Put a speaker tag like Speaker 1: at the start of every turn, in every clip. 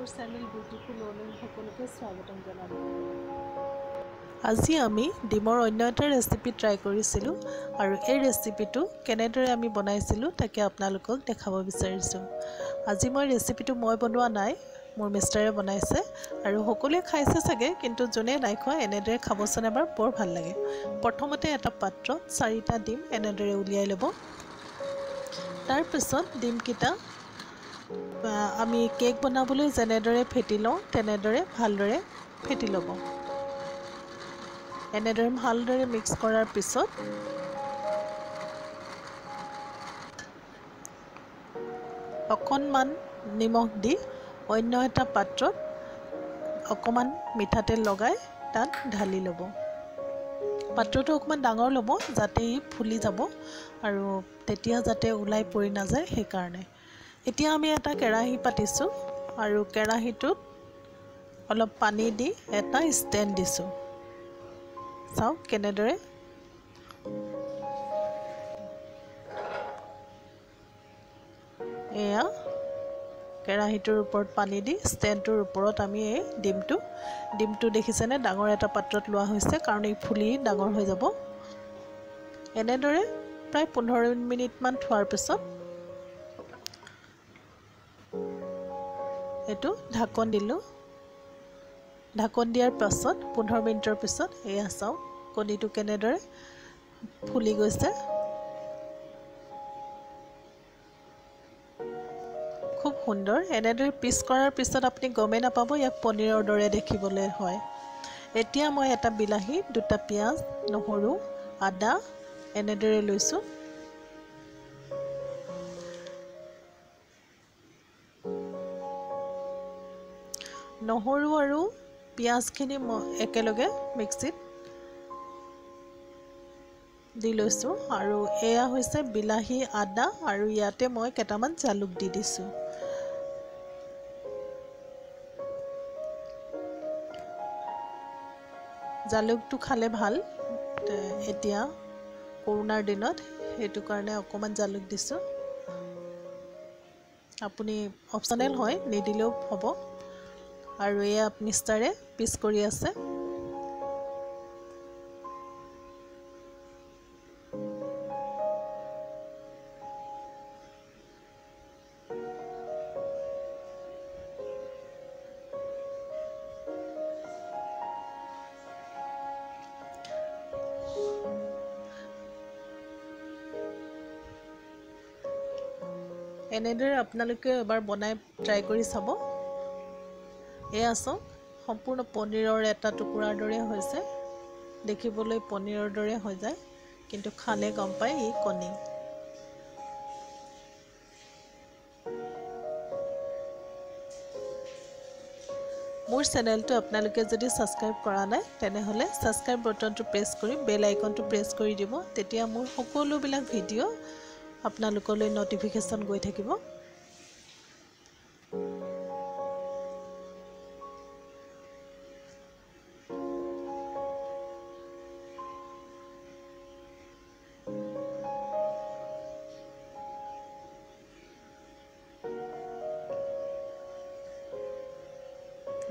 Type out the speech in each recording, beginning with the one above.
Speaker 1: মোৰ channel beautiful অৰ্নিং সকলোকে স্বাগতম জনালোঁ। আজি আমি ডিমৰ অন্য এটা ৰেচিপি ট্ৰাই কৰিছিলোঁ আৰু এই ৰেচিপিটো কেনেদৰে আমি বনাইছিলোঁ তাকে আপোনালোকক দেখাব বিচাৰিছোঁ। আজি ৰেচিপিটো মই বনোৱা নাই, মোৰ মিষ্টাৰে বনাইছে আৰু সকলোৱে খাইছে চাগে, কিন্তু যোনে নাই খোৱা এনেদৰে খাবচোন এবাৰ, বৰ ভাল লাগে। প্ৰথমতে এটা পাত্ৰত 4টা ডিম এনেদৰে উলিয়াই ল'ব। তাৰপিছত ডিমকেইটা আমি কেক বনাবলৈ যেনেদৰে ফেটি লওঁ তেনেদৰে ভালদৰে ফেটি ল'ব। এনেদৰে ভালদৰে মিক্স কৰাৰ পিছত অকণমান নিমখ দি অন্য এটা পাত্ৰত অকণমান মিঠাতেল লগাই তাত ঢালি ল'ব। পাত্ৰটো অকণমান ডাঙৰ ল'ব যাতে ই ফুলি যাব আৰু তেতিয়া যাতে ওলাই পৰি নাযায় সেইকাৰণে। এতিয়া আমি এটা কেৰাহী পাতিছোঁ আৰু কেৰাহীটোত অলপ পানী দি এটা ষ্টেণ্ড দিছোঁ। চাওক কেনেদৰে এয়া কেৰাহীটোৰ ওপৰত পানী দি ষ্টেণ্ডটোৰ ওপৰত আমি এই ডিমটো দেখিছেনে, ডাঙৰ এটা পাত্ৰত লোৱা হৈছে কাৰণ এই ফুলি ডাঙৰ হৈ যাব। এনেদৰে প্ৰায় 15 মিনিটমান থোৱাৰ পিছত এইটো ঢাকন দিলোঁ। ঢাকন দিয়াৰ পাছত 15 মিনিটৰ পিছত এয়া চাওক কণীটো কেনেদৰে ফুলি গৈছে। খুব সুন্দৰ। এনেদৰে পিচ কৰাৰ পিছত আপুনি গমেই নাপাব ইয়াক পনীৰৰ দৰে দেখিবলৈ হয়। এতিয়া মই এটা বিলাহী, 2টা পিঁয়াজ, নহৰু, আদা এনেদৰে লৈছোঁ। নহৰু আৰু পিঁয়াজখিনি মই একেলগে মিক্সিত দি লৈছোঁ আৰু এয়া হৈছে বিলাহী, আদা আৰু ইয়াতে মই কেইটামান জালুক দি দিছোঁ। জালুকটো খালে ভাল এতিয়া কৰোণাৰ দিনত, সেইটো কাৰণে অকণমান জালুক দিছোঁ। আপুনি অপশ্যনেল হয়, নিদিলেও হ'ব। আৰু এয়া মিষ্টাৰে পিচ কৰি আছে। এনেদৰে আপোনালোকে এবাৰ বনাই ট্ৰাই কৰি চাব। এয়া চাওক সম্পূৰ্ণ পনীৰৰ এটা টুকুৰাৰ দৰে হৈছে। দেখিবলৈ পনীৰৰ দৰে হৈ যায়, কিন্তু খালে গম পায় ই কণী। মোৰ চেনেলটো আপোনালোকে যদি ছাবস্ক্ৰাইব কৰা নাই তেনেহ'লে ছাবস্ক্ৰাইব বাটনটো প্ৰেছ কৰি বেল আইকনটো প্ৰেছ কৰি দিব, তেতিয়া মোৰ সকলোবিলাক ভিডিঅ' আপোনালোকলৈ ন'টিফিকেশ্যন গৈ থাকিব।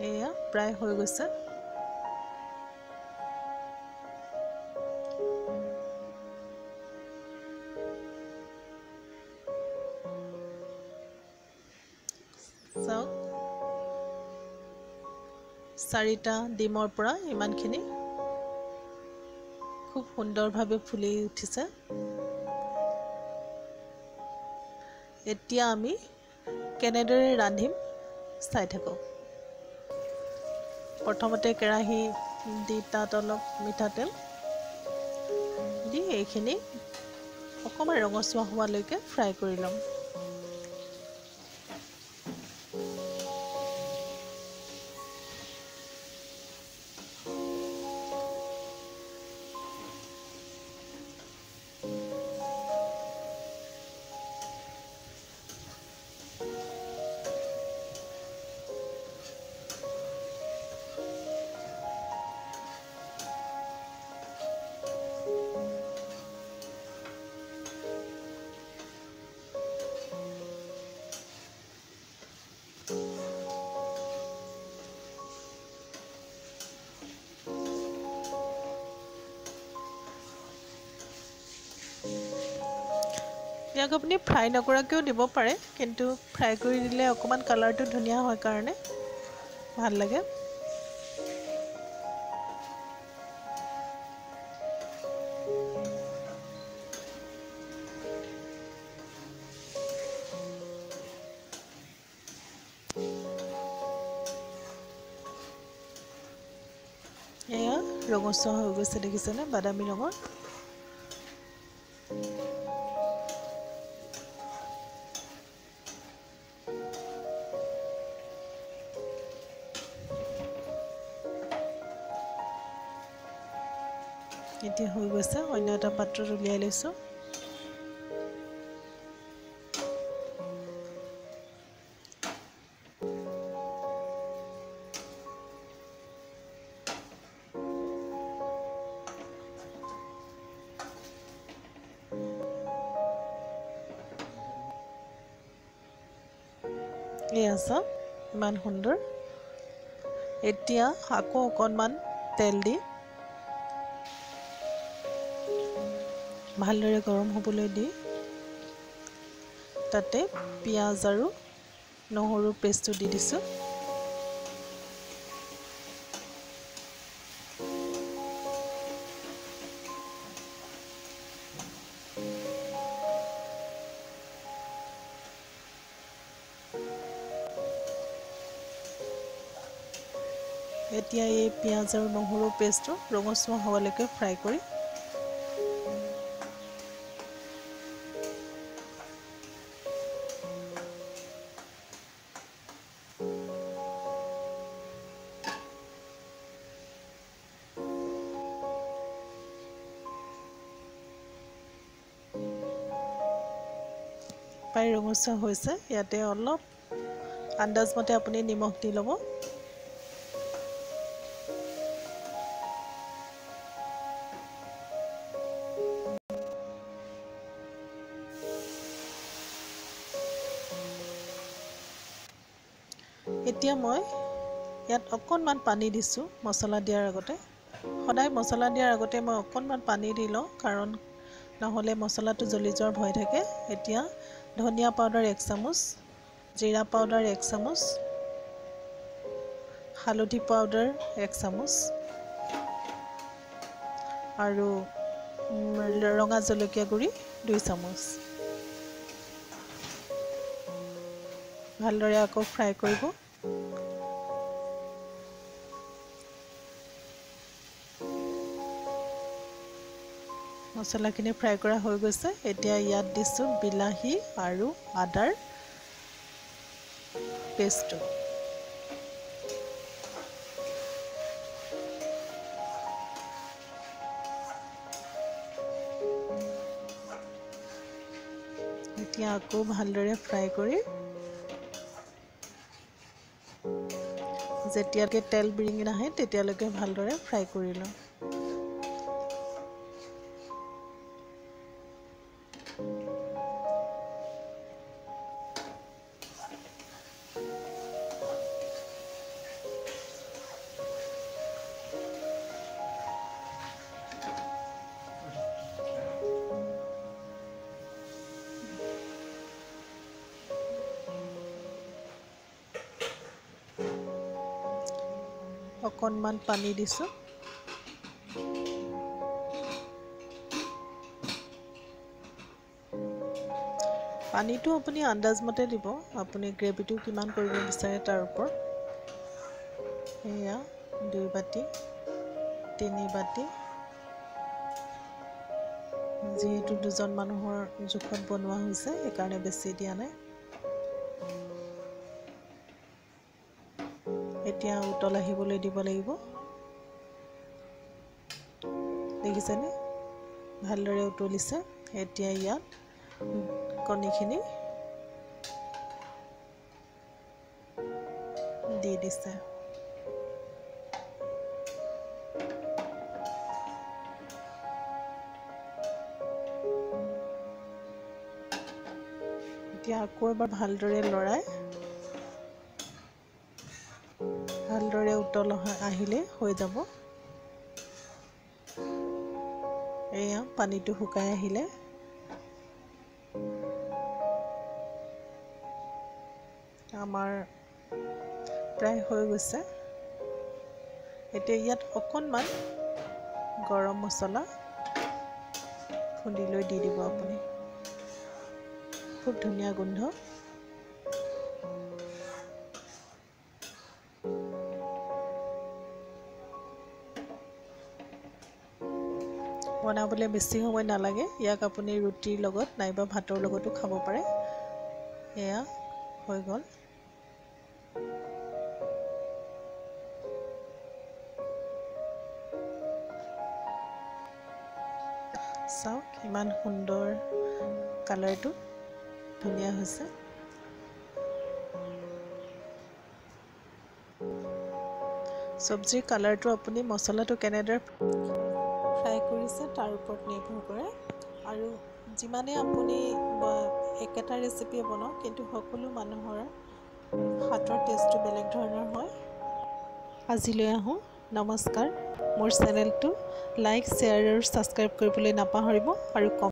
Speaker 1: এয়া প্ৰায় হৈ গৈছে। চাওক 4টা ডিমৰ পৰা ইমানখিনি খুব সুন্দৰভাৱে ফুলি উঠিছে। এতিয়া আমি কেনেদৰে ৰান্ধিম চাই থাকক। প্ৰথমতে কেৰাহী দি তাত অলপ মিঠাতেল দি এইখিনি অকণমান ৰঙচুৱা হোৱালৈকে ফ্ৰাই কৰি ল'ম। ইয়াক আপুনি ফ্ৰাই নকৰাকৈও দিব পাৰে, কিন্তু ফ্ৰাই কৰি দিলে অকণমান কালাৰটো ধুনীয়া হয় কাৰণে ভাল লাগে। এয়া ৰঙচুৱা হৈ গৈছে, দেখিছেনে, বাদামী ৰঙৰ। এতিয়া হৈ গৈছে, অন্য এটা পাত্ৰত উলিয়াই লৈছোঁ। এয়া চাওক ইমান সুন্দৰ। এতিয়া আকৌ অকণমান তেল দি ভালদৰে গৰম হ'বলৈ দি তাতে পিঁয়াজ আৰু নহৰুৰ পেষ্টটো দি দিছোঁ। এতিয়া এই পিঁয়াজ আৰু নহৰুৰ পেষ্টটো ৰঙচুৱা হোৱালৈকে ফ্ৰাই কৰি প্ৰায় ৰঙচুৱা হৈছে। ইয়াতে অলপ আন্দাজমতে আপুনি নিমখ দি ল'ব। এতিয়া মই ইয়াত অকণমান পানী দিছোঁ মছলা দিয়াৰ আগতে। সদায় মছলা দিয়াৰ আগতে মই অকণমান পানী দি লওঁ, কাৰণ নহ'লে মছলাটো জ্বলি যোৱাৰ ভয় থাকে। এতিয়া ধনিয়া পাউডাৰ 1 চামুচ, জিৰা পাউডাৰ 1 চামুচ, হালধি পাউডাৰ 1 চামুচ আৰু ৰঙা জলকীয়া গুড়ি 2 চামুচ। ভালদৰে আকৌ ফ্ৰাই কৰিব। মছলাখিনি ফ্ৰাই কৰা হৈ গৈছে। এতিয়া ইয়াত দিছোঁ বিলাহী আৰু আদাৰ পেষ্টটো। এতিয়া আকৌ ভালদৰে ফ্ৰাই কৰি যেতিয়ালৈকে তেল বিৰিঙি নাহে তেতিয়ালৈকে ভালদৰে ফ্ৰাই কৰি লওঁ। অকণমান পানী দিছোঁ। পানীটো আপুনি আন্দাজমতে দিব, আপুনি গ্ৰেভিটো কিমান কৰিব বিচাৰে তাৰ ওপৰত। এয়া 2 বাটি 3 বাটি, যিহেতু 2জন মানুহৰ জোখত বনোৱা হৈছে সেইকাৰণে বেছি দিয়া নাই। এতিয়া উতল আহিবলৈ দিব লাগিব। দেখিছেনে ভালদৰে উতলিছে। এতিয়া ইয়াত কণীখিনি দি দিছে। এতিয়া আকৌ এবাৰ ভালদৰে লৰাই ভালদৰে উতল আহিলে হৈ যাব। এয়া পানীটো শুকাই আহিলে আমাৰ প্ৰায় হৈ গৈছে। এতিয়া ইয়াত অকণমান গৰম মছলা খুন্দি লৈ দি দিব আপুনি। খুব ধুনীয়া গোন্ধ। বনাবলৈ বেছি সময় নালাগে। ইয়াক আপুনি ৰুটিৰ লগত নাইবা ভাতৰ লগতো খাব পাৰে। এয়া হৈ গ'ল। চাওক ইমান সুন্দৰ কালাৰটো ধুনীয়া হৈছে। চব্জিৰ কালাৰটো আপুনি মছলাটো কেনেদৰে ফ্ৰাই কৰিছে তাৰ ওপৰত নিৰ্ভৰ কৰে। আৰু যিমানে আপুনি একেটা ৰেচিপিয়ে বনাওক, কিন্তু সকলো মানুহৰ হাতৰ টেষ্টটো বেলেগ ধৰণৰ হয়। আজিলৈ আহোঁ। নমস্কাৰ। মোৰ চেনেলটো লাইক, শ্বেয়াৰ আৰু ছাবস্ক্ৰাইব কৰিবলৈ নাপাহৰিব আৰু